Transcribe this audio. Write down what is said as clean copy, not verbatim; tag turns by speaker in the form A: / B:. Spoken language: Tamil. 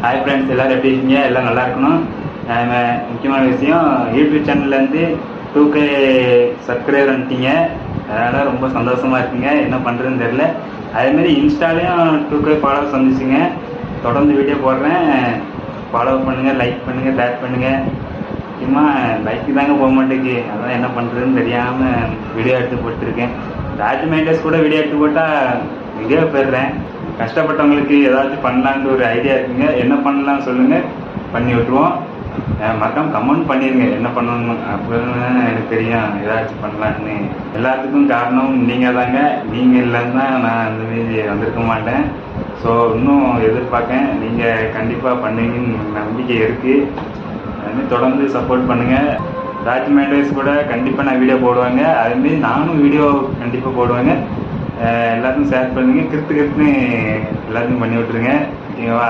A: ஹாய் ஃப்ரெண்ட்ஸ், எல்லோரும் எப்படி இருக்கீங்க? எல்லாம் நல்லா இருக்கணும். முக்கியமான விஷயம், யூடியூப் சேனல்லேருந்து 2K சப்ஸ்கிரைபர் வந்துட்டீங்க. அதனால் ரொம்ப சந்தோஷமாக இருக்குங்க. என்ன பண்ணுறதுன்னு தெரில. அதேமாரி இன்ஸ்டாலையும் 2K ஃபாலோவர்ஸ் வந்துச்சுங்க. தொடர்ந்து வீடியோ போடுறேன். ஃபாலோ பண்ணுங்கள், லைக் பண்ணுங்கள், ஷேர் பண்ணுங்கள். முக்கியமா லைக்கு தாங்க போக மாட்டேங்குது. அதான் என்ன பண்ணுறதுன்னு தெரியாமல் வீடியோ எடுத்து போட்டுருக்கேன். டாக்குமெண்டர்ஸ் கூட வீடியோ எடுத்து போட்டால் வீடியோ போயிடுறேன். கஷ்டப்பட்டவங்களுக்கு ஏதாச்சும் பண்ணலான்ட்டு ஒரு ஐடியா இருக்குங்க. என்ன பண்ணலாம் சொல்லுங்கள், பண்ணி விட்ருவோம். மறக்காம கமெண்ட் பண்ணிடுங்க என்ன பண்ணணும் அப்படின்னு. எனக்கு தெரியும் ஏதாச்சும் பண்ணலான்னு. எல்லாத்துக்கும் காரணம் நீங்கள் தாங்க. நீங்கள் இல்லைன்னா நான் அந்த மாரி வந்திருக்க மாட்டேன். ஸோ இன்னும் எதிர்பார்க்கேன். நீங்கள் கண்டிப்பாக பண்ணுவீங்கன்னு நம்பிக்கை இருக்குது. அதுமாரி தொடர்ந்து சப்போர்ட் பண்ணுங்கள். டாக்குமெண்டரிஸ் கூட கண்டிப்பாக நான் வீடியோ போடுவாங்க. அதுமாரி நானும் வீடியோ கண்டிப்பாக போடுவேங்க. எல்லாத்துக்கும் ஷேர் பண்ணுங்க. கிறுத்துன்னு எல்லாத்தையும் பண்ணி விட்ருங்க. ஓகேவா?